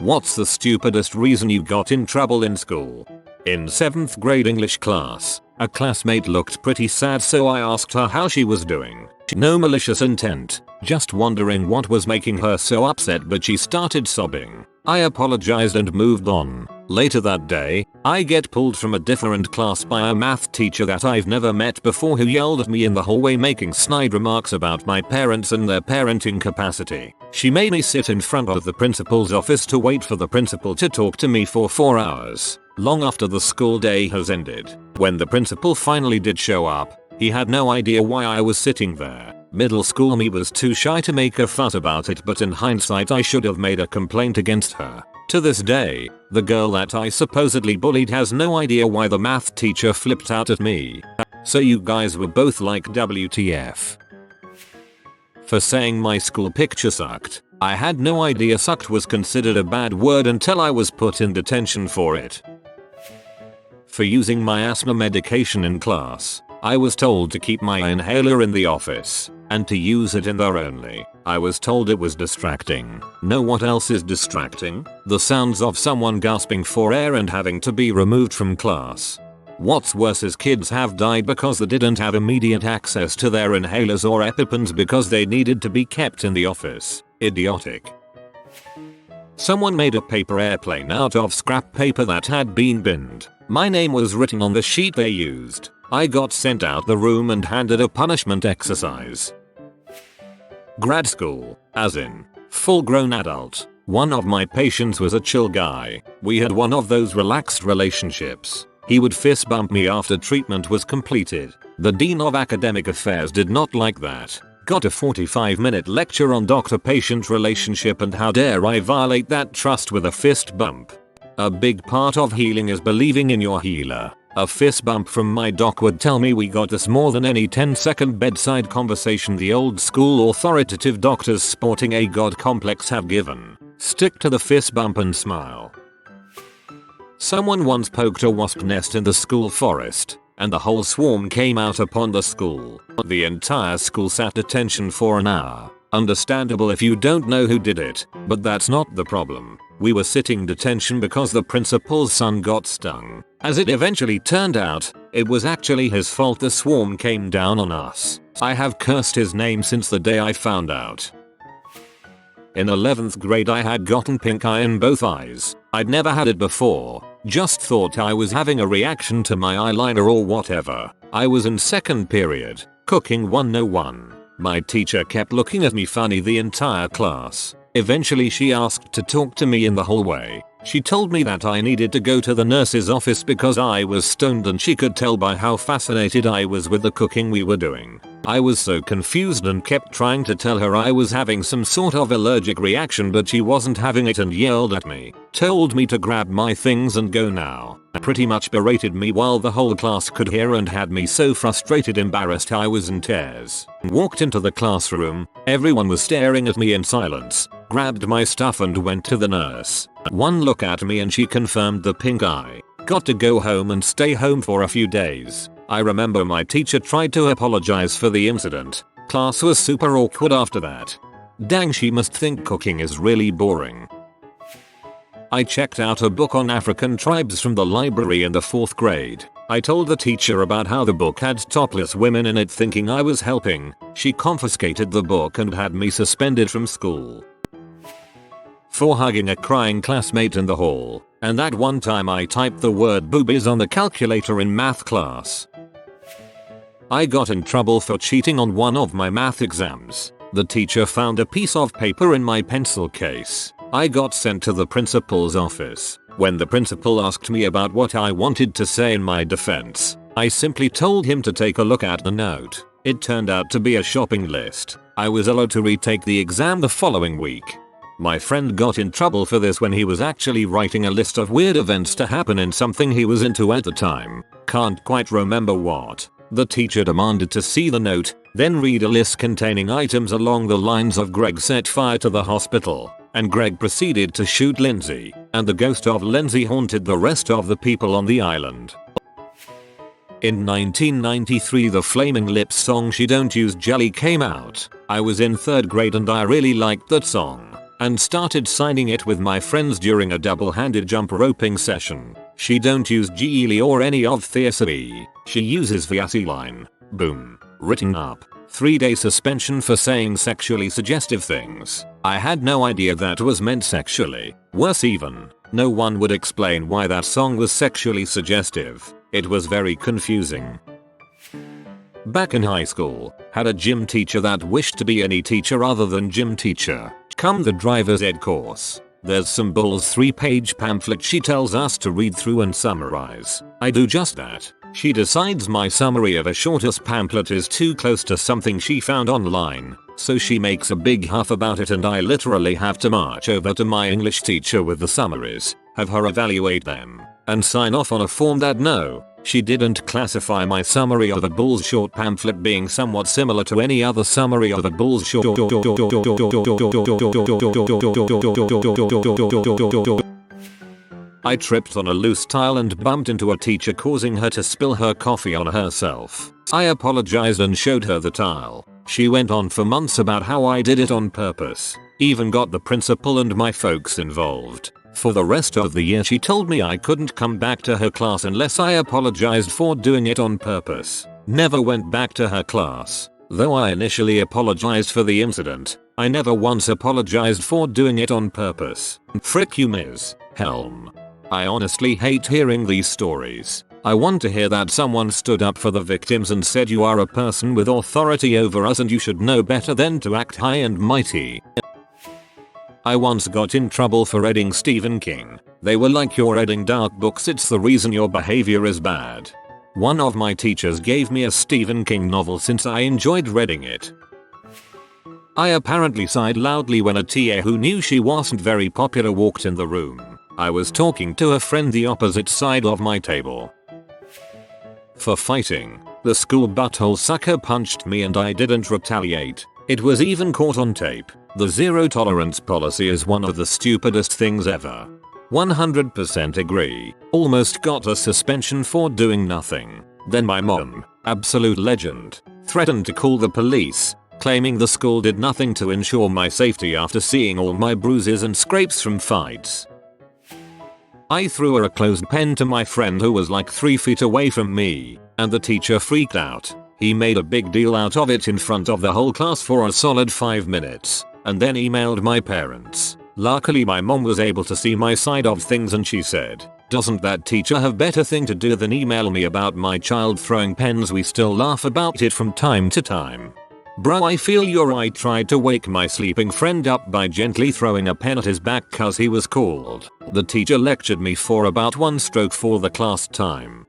What's the stupidest reason you got in trouble in school? In 7th grade English class, a classmate looked pretty sad, so I asked her how she was doing. No malicious intent, just wondering what was making her so upset, but she started sobbing. I apologized and moved on. Later that day, I get pulled from a different class by a math teacher that I've never met before, who yelled at me in the hallway making snide remarks about my parents and their parenting capacity. She made me sit in front of the principal's office to wait for the principal to talk to me for 4 hours, long after the school day has ended. When the principal finally did show up, he had no idea why I was sitting there. Middle school me was too shy to make a fuss about it, but in hindsight I should have made a complaint against her. To this day, the girl that I supposedly bullied has no idea why the math teacher flipped out at me. So you guys were both like WTF. For saying my school picture sucked. I had no idea sucked was considered a bad word until I was put in detention for it. For using my asthma medication in class. I was told to keep my inhaler in the office, and to use it in there only. I was told it was distracting. Know what else is distracting? The sounds of someone gasping for air and having to be removed from class. What's worse is kids have died because they didn't have immediate access to their inhalers or EpiPens because they needed to be kept in the office. Idiotic. Someone made a paper airplane out of scrap paper that had been binned. My name was written on the sheet they used. I got sent out the room and handed a punishment exercise. Grad school, as in, full-grown adult. One of my patients was a chill guy. We had one of those relaxed relationships. He would fist bump me after treatment was completed. The Dean of Academic Affairs did not like that. Got a 45-minute lecture on doctor-patient relationship, and how dare I violate that trust with a fist bump. A big part of healing is believing in your healer. A fist bump from my doc would tell me we got this more than any 10-second bedside conversation the old school authoritative doctors sporting a god complex have given. Stick to the fist bump and smile. Someone once poked a wasp nest in the school forest, and the whole swarm came out upon the school. The entire school sat attention for an hour. Understandable if you don't know who did it, but that's not the problem. We were sitting detention because the principal's son got stung. As it eventually turned out, it was actually his fault the swarm came down on us. I have cursed his name since the day I found out. In 11th grade I had gotten pink eye in both eyes. I'd never had it before. Just thought I was having a reaction to my eyeliner or whatever. I was in second period, cooking 101. My teacher kept looking at me funny the entire class. Eventually she asked to talk to me in the hallway. She told me that I needed to go to the nurse's office because I was stoned, and she could tell by how fascinated I was with the cooking we were doing. I was so confused and kept trying to tell her I was having some sort of allergic reaction, but she wasn't having it and yelled at me. Told me to grab my things and go now. Pretty much berated me while the whole class could hear and had me so frustrated, embarrassed, I was in tears. Walked into the classroom. Everyone was staring at me in silence. Grabbed my stuff and went to the nurse. One look at me and she confirmed the pink eye. Got to go home and stay home for a few days. I remember my teacher tried to apologize for the incident. Class was super awkward after that. Dang, she must think cooking is really boring. I checked out a book on African tribes from the library in the 4th grade. I told the teacher about how the book had topless women in it, thinking I was helping. She confiscated the book and had me suspended from school. For hugging a crying classmate in the hall. And that one time I typed the word boobies on the calculator in math class. I got in trouble for cheating on one of my math exams. The teacher found a piece of paper in my pencil case. I got sent to the principal's office. When the principal asked me about what I wanted to say in my defense, I simply told him to take a look at the note. It turned out to be a shopping list. I was allowed to retake the exam the following week. My friend got in trouble for this when he was actually writing a list of weird events to happen in something he was into at the time. Can't quite remember what. The teacher demanded to see the note, then read a list containing items along the lines of Greg set fire to the hospital, and Greg proceeded to shoot Lindsay, and the ghost of Lindsay haunted the rest of the people on the island. In 1993 the Flaming Lips song She Don't Use Jelly came out. I was in 3rd grade and I really liked that song. and started signing it with my friends during a double-handed jump roping session. She don't use Geely or any of Theosophie. She uses the line. Boom. Written up. 3-day suspension for saying sexually suggestive things. I had no idea that was meant sexually. Worse even, no one would explain why that song was sexually suggestive. It was very confusing. Back in high school, had a gym teacher that wished to be any teacher other than gym teacher. Come the driver's ed course. There's some bull's 3-page pamphlet she tells us to read through and summarize. I do just that. She decides my summary of a shortest pamphlet is too close to something she found online, so she makes a big huff about it and I literally have to march over to my English teacher with the summaries, have her evaluate them, and sign off on a form that no, she didn't classify my summary of a bull's short pamphlet being somewhat similar to any other summary of a bull's short. I tripped on a loose tile and bumped into a teacher, causing her to spill her coffee on herself. I apologized and showed her the tile. She went on for months about how I did it on purpose. Even got the principal and my folks involved. For the rest of the year she told me I couldn't come back to her class unless I apologized for doing it on purpose. Never went back to her class. Though I initially apologized for the incident, I never once apologized for doing it on purpose. Frick you, Ms. Helm. I honestly hate hearing these stories. I want to hear that someone stood up for the victims and said you are a person with authority over us and you should know better than to act high and mighty. I once got in trouble for reading Stephen King. They were like, you're reading dark books, it's the reason your behavior is bad. One of my teachers gave me a Stephen King novel since I enjoyed reading it. I apparently sighed loudly when a TA who knew she wasn't very popular walked in the room. I was talking to a friend the opposite side of my table. For fighting, the school butthole sucker punched me and I didn't retaliate. It was even caught on tape. The zero tolerance policy is one of the stupidest things ever. 100% agree. Almost got a suspension for doing nothing. Then my mom, absolute legend, threatened to call the police, claiming the school did nothing to ensure my safety after seeing all my bruises and scrapes from fights. I threw a closed pen to my friend who was like 3 feet away from me, and the teacher freaked out. He made a big deal out of it in front of the whole class for a solid 5 minutes, and then emailed my parents. Luckily my mom was able to see my side of things and she said, "Doesn't that teacher have better thing to do than email me about my child throwing pens?" We still laugh about it from time to time. Bro, I feel you're right. Tried to wake my sleeping friend up by gently throwing a pen at his back cause he was cold. The teacher lectured me for about 1 stroke for the class time.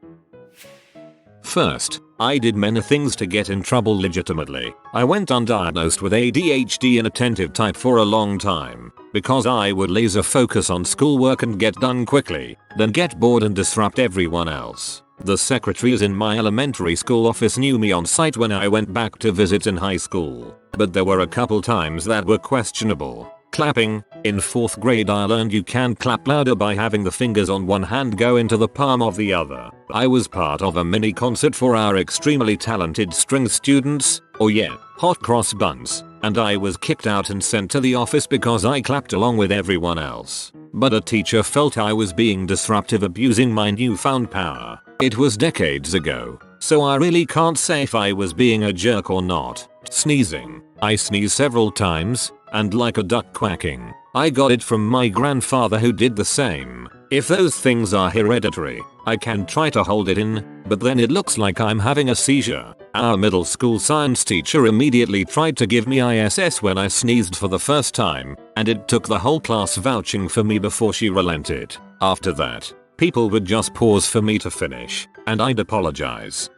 First, I did many things to get in trouble legitimately. I went undiagnosed with ADHD inattentive type for a long time, because I would laser focus on schoolwork and get done quickly, then get bored and disrupt everyone else. The secretaries in my elementary school office knew me on sight when I went back to visit in high school, but there were a couple times that were questionable. Clapping. In 4th grade I learned you can't clap louder by having the fingers on one hand go into the palm of the other. I was part of a mini concert for our extremely talented string students, hot cross buns, and I was kicked out and sent to the office because I clapped along with everyone else. But a teacher felt I was being disruptive, abusing my newfound power. It was decades ago, so I really can't say if I was being a jerk or not. Sneezing. I sneezed several times, and like a duck quacking. I got it from my grandfather who did the same. If those things are hereditary, I can try to hold it in, but then it looks like I'm having a seizure. Our middle school science teacher immediately tried to give me ISS when I sneezed for the first time, and it took the whole class vouching for me before she relented. After that, people would just pause for me to finish, and I'd apologize.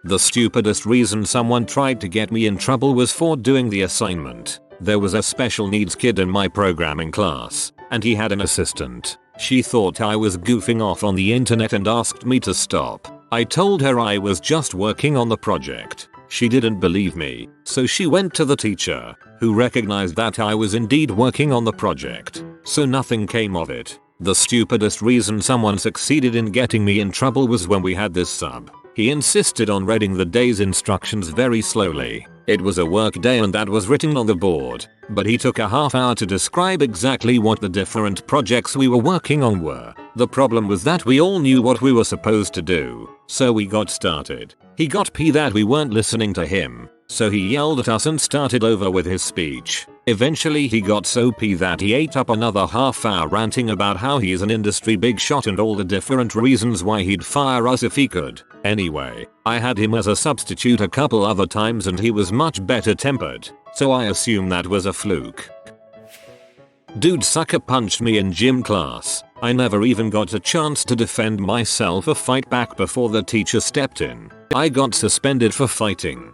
The stupidest reason someone tried to get me in trouble was for doing the assignment. There was a special needs kid in my programming class, and he had an assistant. She thought I was goofing off on the internet and asked me to stop. I told her I was just working on the project. She didn't believe me, so she went to the teacher, who recognized that I was indeed working on the project. So nothing came of it. The stupidest reason someone succeeded in getting me in trouble was when we had this sub. He insisted on reading the day's instructions very slowly. It was a work day and that was written on the board, but he took a half hour to describe exactly what the different projects we were working on were. The problem was that we all knew what we were supposed to do, so we got started. He got peeved that we weren't listening to him, so he yelled at us and started over with his speech. Eventually he got so peeved that he ate up another half hour ranting about how he's an industry big shot and all the different reasons why he'd fire us if he could. Anyway, I had him as a substitute a couple other times and he was much better tempered, so I assume that was a fluke. Dude sucker punched me in gym class. I never even got a chance to defend myself or fight back before the teacher stepped in. I got suspended for fighting.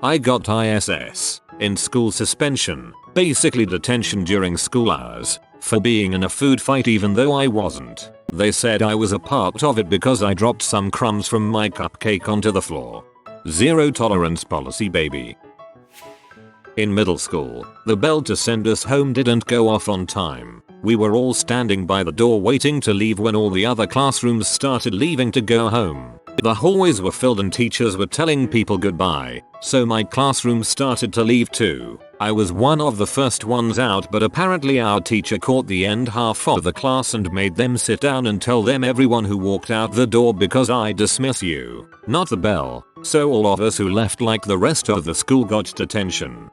I got ISS. In school suspension, basically detention during school hours, for being in a food fight even though I wasn't. They said I was a part of it because I dropped some crumbs from my cupcake onto the floor. Zero tolerance policy, baby. In middle school, the bell to send us home didn't go off on time. We were all standing by the door waiting to leave when all the other classrooms started leaving to go home. The hallways were filled and teachers were telling people goodbye, so my classroom started to leave too. I was one of the first ones out, but apparently our teacher caught the end half of the class and made them sit down and tell them everyone who walked out the door because I dismiss you, not the bell. So all of us who left like the rest of the school got detention.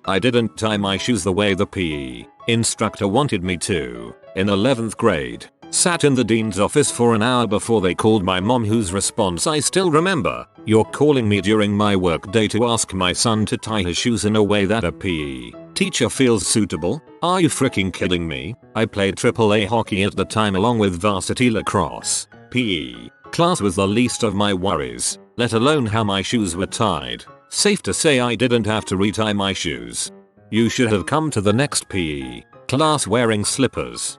I didn't tie my shoes the way the PE instructor wanted me to. In 11th grade, sat in the dean's office for an hour before they called my mom, whose response I still remember. "You're calling me during my work day to ask my son to tie his shoes in a way that a PE teacher feels suitable? Are you freaking kidding me?" I played AAA hockey at the time along with varsity lacrosse. PE class was the least of my worries, let alone how my shoes were tied. Safe to say I didn't have to retie my shoes. You should have come to the next PE class wearing slippers.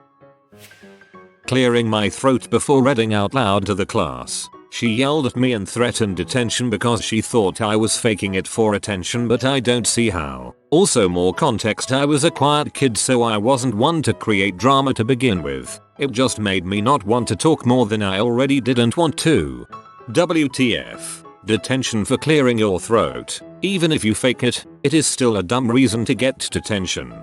Clearing my throat before reading out loud to the class, she yelled at me and threatened detention because she thought I was faking it for attention, but I don't see how. Also, more context, I was a quiet kid, so I wasn't one to create drama to begin with. It just made me not want to talk more than I already didn't want to. WTF. Detention for clearing your throat. Even if you fake it, it is still a dumb reason to get detention.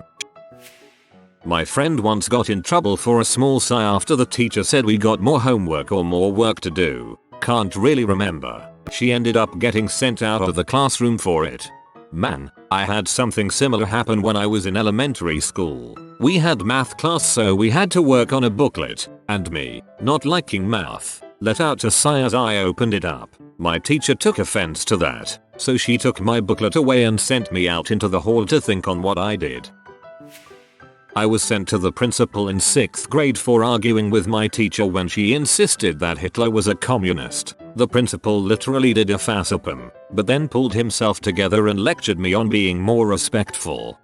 My friend once got in trouble for a small sigh after the teacher said we got more homework or more work to do. Can't really remember. She ended up getting sent out of the classroom for it. Man, I had something similar happen when I was in elementary school. We had math class, so we had to work on a booklet, and me, not liking math, let out a sigh as I opened it up. My teacher took offense to that, so she took my booklet away and sent me out into the hall to think on what I did. I was sent to the principal in 6th grade for arguing with my teacher when she insisted that Hitler was a communist. The principal literally did a facepalm, but then pulled himself together and lectured me on being more respectful.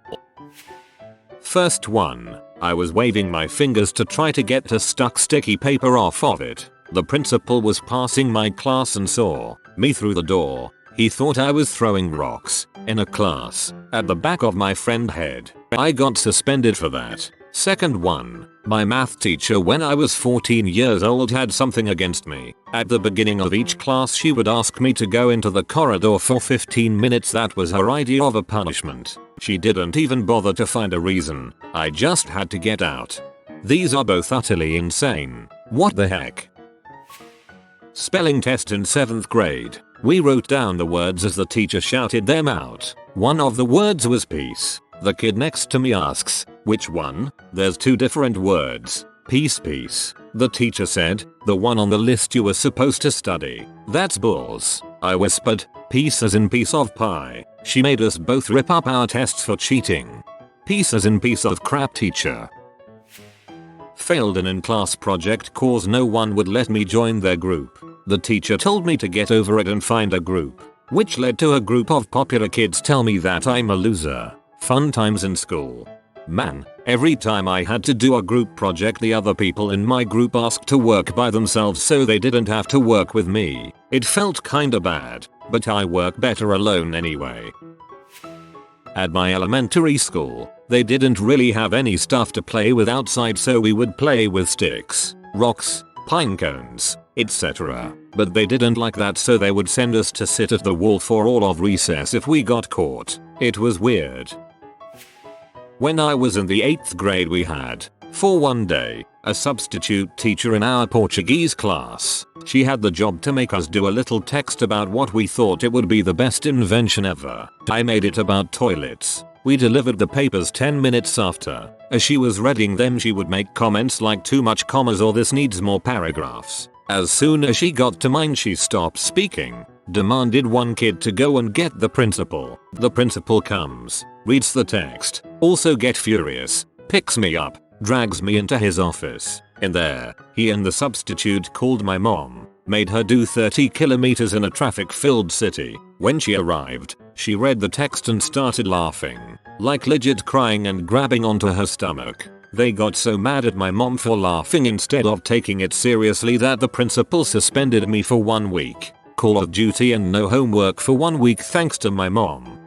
First one, I was waving my fingers to try to get the stuck sticky paper off of it. The principal was passing my class and saw me through the door. He thought I was throwing rocks in a class at the back of my friend's head. I got suspended for that. Second one, my math teacher when I was 14 years old had something against me. At the beginning of each class she would ask me to go into the corridor for 15 minutes. That was her idea of a punishment. She didn't even bother to find a reason. I just had to get out. These are both utterly insane. What the heck? Spelling test in 7th grade. We wrote down the words as the teacher shouted them out. One of the words was peace. The kid next to me asks, which one? There's two different words. Peace, peace. The teacher said, the one on the list you were supposed to study. That's bulls. I whispered, peace as in piece of pie. She made us both rip up our tests for cheating. Peace as in piece of crap, teacher. Failed an in-class project cause no one would let me join their group. The teacher told me to get over it and find a group, which led to a group of popular kids tell me that I'm a loser. Fun times in school. Man, every time I had to do a group project, the other people in my group asked to work by themselves so they didn't have to work with me. It felt kinda bad, but I work better alone anyway. At my elementary school, they didn't really have any stuff to play with outside, so we would play with sticks, rocks, pine cones, etc. But they didn't like that, so they would send us to sit at the wall for all of recess if we got caught. It was weird. When I was in the 8th grade we had, for one day, a substitute teacher in our Portuguese class. She had the job to make us do a little text about what we thought it would be the best invention ever. I made it about toilets. We delivered the papers 10 minutes after. As she was reading them she would make comments like too much commas or this needs more paragraphs. As soon as she got to mine she stopped speaking, demanded one kid to go and get the principal. The principal comes, reads the text, also get furious, picks me up, drags me into his office. In there, he and the substitute called my mom, made her do 30 kilometers in a traffic-filled city. When she arrived, she read the text and started laughing, like legit crying and grabbing onto her stomach. They got so mad at my mom for laughing instead of taking it seriously that the principal suspended me for 1 week. Call of duty and no homework for 1 week thanks to my mom.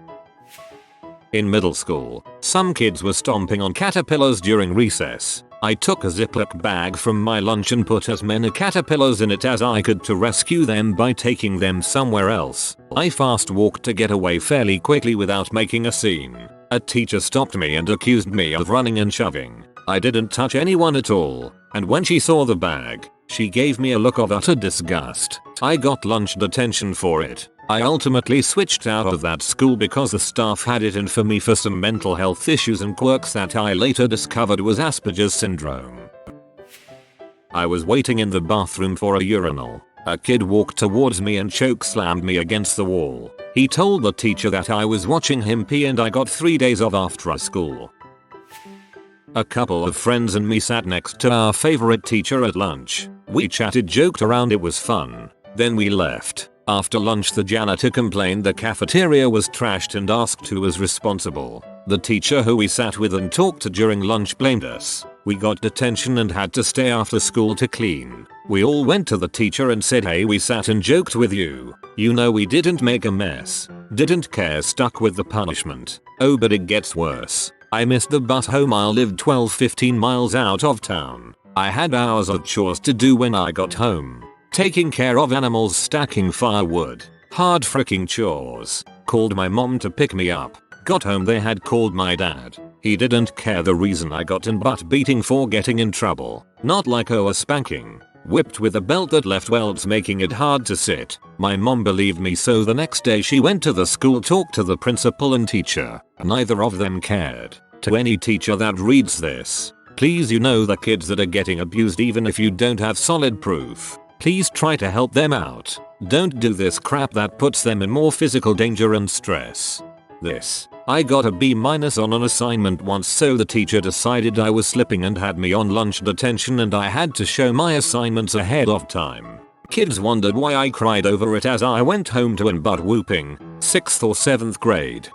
In middle school, some kids were stomping on caterpillars during recess. I took a Ziploc bag from my lunch and put as many caterpillars in it as I could to rescue them by taking them somewhere else. I fast walked to get away fairly quickly without making a scene. A teacher stopped me and accused me of running and shoving. I didn't touch anyone at all, and when she saw the bag, she gave me a look of utter disgust. I got lunch detention for it. I ultimately switched out of that school because the staff had it in for me for some mental health issues and quirks that I later discovered was Asperger's syndrome. I was waiting in the bathroom for a urinal. A kid walked towards me and choke slammed me against the wall. He told the teacher that I was watching him pee and I got 3 days off after school. A couple of friends and me sat next to our favorite teacher at lunch. We chatted, joked around, it was fun. Then we left. After lunch the janitor complained the cafeteria was trashed and asked who was responsible. The teacher who we sat with and talked to during lunch blamed us. We got detention and had to stay after school to clean. We all went to the teacher and said, hey, we sat and joked with you. You know we didn't make a mess. Didn't care, stuck with the punishment. Oh, but it gets worse. I missed the bus home. I lived 12-15 miles out of town. I had hours of chores to do when I got home. Taking care of animals, stacking firewood. Hard freaking chores. Called my mom to pick me up. Got home, they had called my dad. He didn't care the reason I got in butt beating for getting in trouble. Not like a spanking. Whipped with a belt that left welts making it hard to sit. My mom believed me, so the next day she went to the school, talked to the principal and teacher. Neither of them cared. To any teacher that reads this, please, you know the kids that are getting abused, even if you don't have solid proof. Please try to help them out. Don't do this crap that puts them in more physical danger and stress. I got a B- on an assignment once, so the teacher decided I was slipping and had me on lunch detention and I had to show my assignments ahead of time. Kids wondered why I cried over it as I went home to and butt whooping. 6th or 7th grade.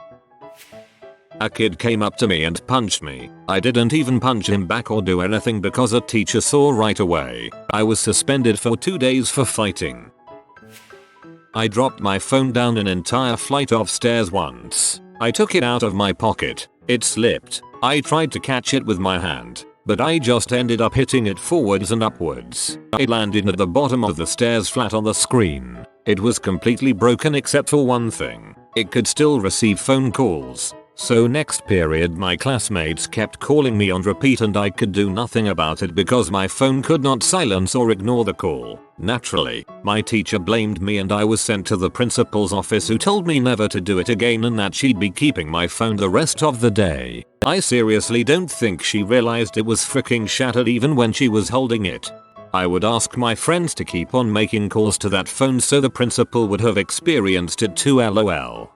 A kid came up to me and punched me. I didn't even punch him back or do anything because a teacher saw right away. I was suspended for 2 days for fighting. I dropped my phone down an entire flight of stairs once. I took it out of my pocket. It slipped. I tried to catch it with my hand, but I just ended up hitting it forwards and upwards. It landed at the bottom of the stairs flat on the screen. It was completely broken except for one thing. It could still receive phone calls. So next period my classmates kept calling me on repeat and I could do nothing about it because my phone could not silence or ignore the call. Naturally, my teacher blamed me and I was sent to the principal's office, who told me never to do it again and that she'd be keeping my phone the rest of the day. I seriously don't think she realized it was freaking shattered even when she was holding it. I would ask my friends to keep on making calls to that phone so the principal would have experienced it too, lol.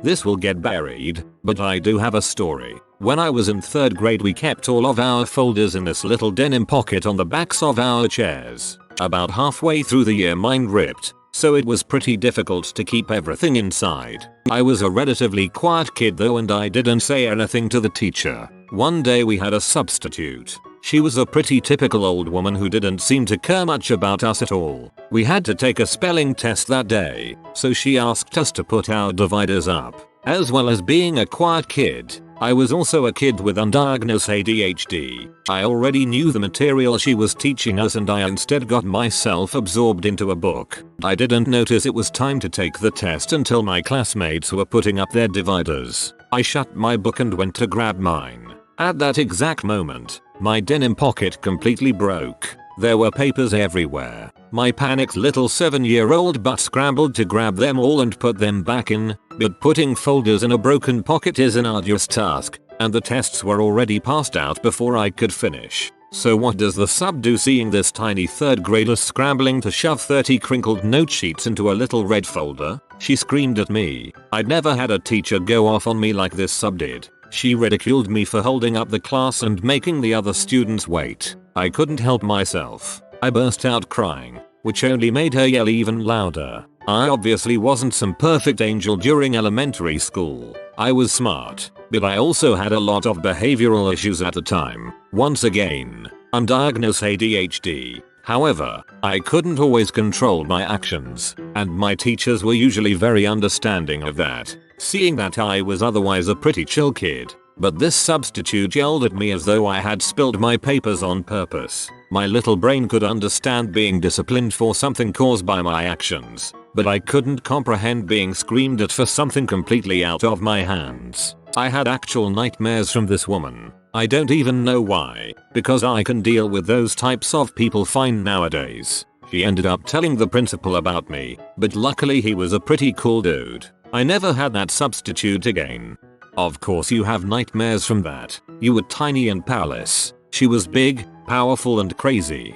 This will get buried, but I do have a story. When I was in 3rd grade we kept all of our folders in this little denim pocket on the backs of our chairs. About halfway through the year mine ripped, so it was pretty difficult to keep everything inside. I was a relatively quiet kid though and I didn't say anything to the teacher. One day we had a substitute. She was a pretty typical old woman who didn't seem to care much about us at all. We had to take a spelling test that day, so she asked us to put our dividers up. As well as being a quiet kid, I was also a kid with undiagnosed ADHD. I already knew the material she was teaching us and I instead got myself absorbed into a book. I didn't notice it was time to take the test until my classmates were putting up their dividers. I shut my book and went to grab mine. At that exact moment, my denim pocket completely broke. There were papers everywhere. My panicked little 7-year-old butt scrambled to grab them all and put them back in, but putting folders in a broken pocket is an arduous task, and the tests were already passed out before I could finish. So what does the sub do seeing this tiny 3rd grader scrambling to shove 30 crinkled note sheets into a little red folder? She screamed at me. I'd never had a teacher go off on me like this sub did. She ridiculed me for holding up the class and making the other students wait. I couldn't help myself. I burst out crying, which only made her yell even louder. I obviously wasn't some perfect angel during elementary school. I was smart, but I also had a lot of behavioral issues at the time. Once again, undiagnosed ADHD. However, I couldn't always control my actions, and my teachers were usually very understanding of that, seeing that I was otherwise a pretty chill kid. But this substitute yelled at me as though I had spilled my papers on purpose. My little brain could understand being disciplined for something caused by my actions, but I couldn't comprehend being screamed at for something completely out of my hands. I had actual nightmares from this woman. I don't even know why, because I can deal with those types of people fine nowadays. She ended up telling the principal about me, but luckily he was a pretty cool dude. I never had that substitute again. Of course you have nightmares from that. You were tiny and powerless. She was big, powerful and crazy.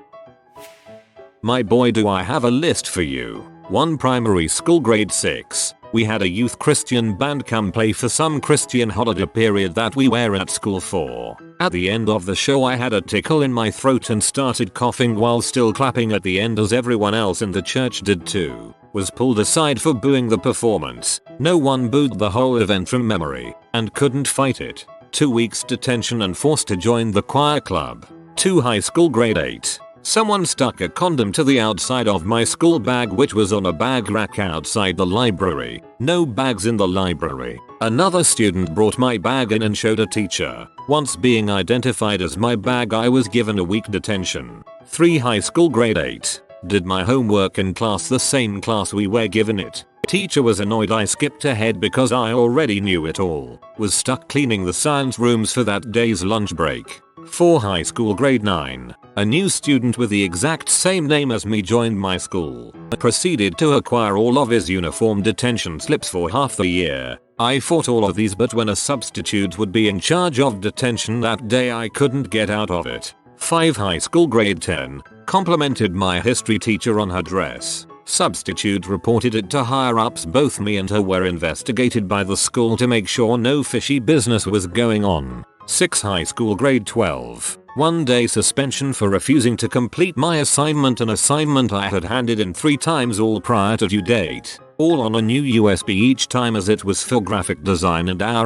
My boy, do I have a list for you. One primary school, grade 6. We had a youth Christian band come play for some Christian holiday period that we were at school for. At the end of the show I had a tickle in my throat and started coughing while still clapping at the end as everyone else in the church did too. Was pulled aside for booing the performance. No one booed the whole event from memory, and couldn't fight it. 2 weeks detention and forced to join the choir club. 2 high school, grade 8. Someone stuck a condom to the outside of my school bag, which was on a bag rack outside the library. No bags in the library. Another student brought my bag in and showed a teacher. Once being identified as my bag, I was given a week detention. 3 high school, grade 8. Did my homework in class, the same class we were given it. Teacher was annoyed I skipped ahead because I already knew it all. Was stuck cleaning the science rooms for that day's lunch break. 4 high school, grade 9. A new student with the exact same name as me joined my school. Proceeded to acquire all of his uniform detention slips for half the year. I fought all of these, but when a substitute would be in charge of detention that day I couldn't get out of it. 5 high school, grade 10. Complimented my history teacher on her dress. Substitute reported it to higher ups. Both me and her were investigated by the school to make sure no fishy business was going on. 6 high school, grade 12. 1 day suspension for refusing to complete my assignment, an assignment I had handed in 3 times all prior to due date. All on a new USB each time as it was for graphic design, and I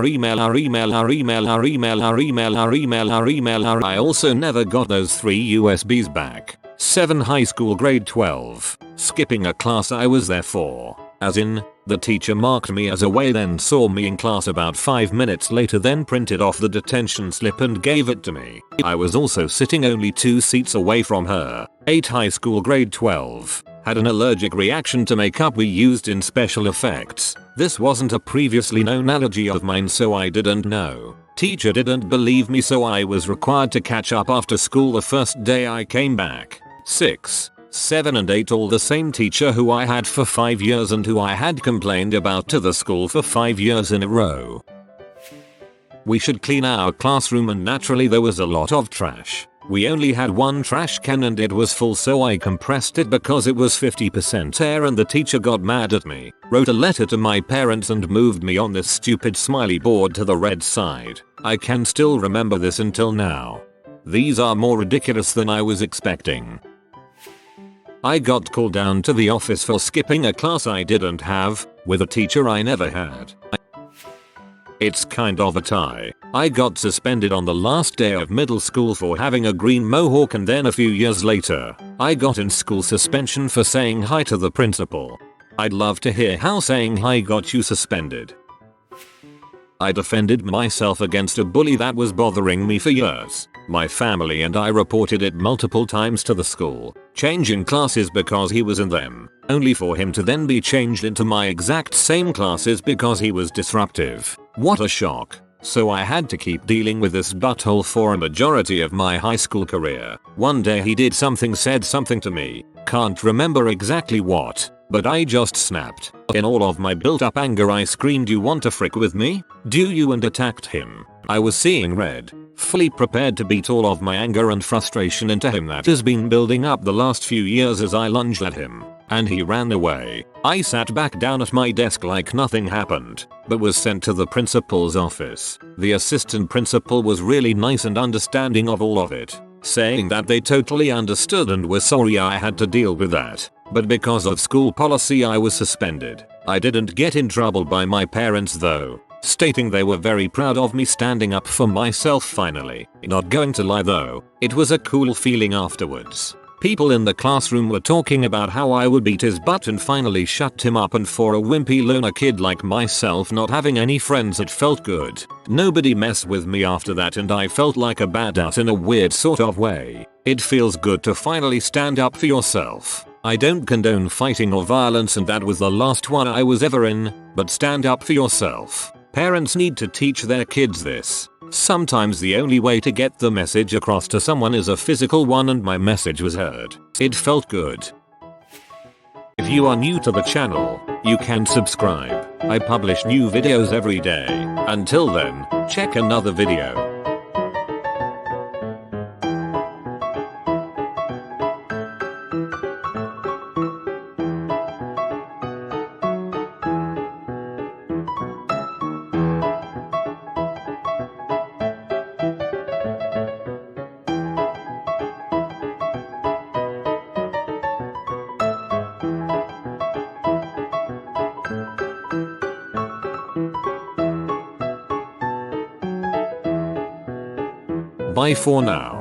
also never got those 3 USBs back. 7 high school, grade 12. Skipping a class I was there for. As in, the teacher marked me as away, then saw me in class about 5 minutes later, then printed off the detention slip and gave it to me. I was also sitting only 2 seats away from her. 8 high school, grade 12. Had an allergic reaction to makeup we used in special effects. This wasn't a previously known allergy of mine, so I didn't know. Teacher didn't believe me, so I was required to catch up after school the first day I came back. 6, 7 and 8 all the same teacher who I had for 5 years and who I had complained about to the school for 5 years in a row. We should clean our classroom and naturally there was a lot of trash. We only had 1 trash can and it was full, so I compressed it because it was 50% air, and the teacher got mad at me, wrote a letter to my parents and moved me on this stupid smiley board to the red side. I can still remember this until now. These are more ridiculous than I was expecting. I got called down to the office for skipping a class I didn't have, with a teacher I never had. It's kind of a tie. I got suspended on the last day of middle school for having a green mohawk, and then a few years later, I got in school suspension for saying hi to the principal. I'd love to hear how saying hi got you suspended. I defended myself against a bully that was bothering me for years. My family and I reported it multiple times to the school, changing classes because he was in them, only for him to then be changed into my exact same classes because he was disruptive. What a shock. So I had to keep dealing with this butthole for a majority of my high school career. One day he said something to me, can't remember exactly what, but I just snapped. In all of my built up anger I screamed, "You want to frick with me? Do you?" and attacked him. I was seeing red, fully prepared to beat all of my anger and frustration into him that has been building up the last few years as I lunged at him, and he ran away. I sat back down at my desk like nothing happened, but was sent to the principal's office. The assistant principal was really nice and understanding of all of it, saying that they totally understood and were sorry I had to deal with that, but because of school policy I was suspended. I didn't get in trouble by my parents though, stating they were very proud of me standing up for myself finally. Not going to lie though, it was a cool feeling afterwards. People in the classroom were talking about how I would beat his butt and finally shut him up, and for a wimpy loner kid like myself not having any friends, it felt good. Nobody messed with me after that and I felt like a badass in a weird sort of way. It feels good to finally stand up for yourself. I don't condone fighting or violence and that was the last one I was ever in, but stand up for yourself. Parents need to teach their kids this. Sometimes the only way to get the message across to someone is a physical one, and my message was heard. It felt good. If you are new to the channel, you can subscribe. I publish new videos every day. Until then, check another video. Bye for now.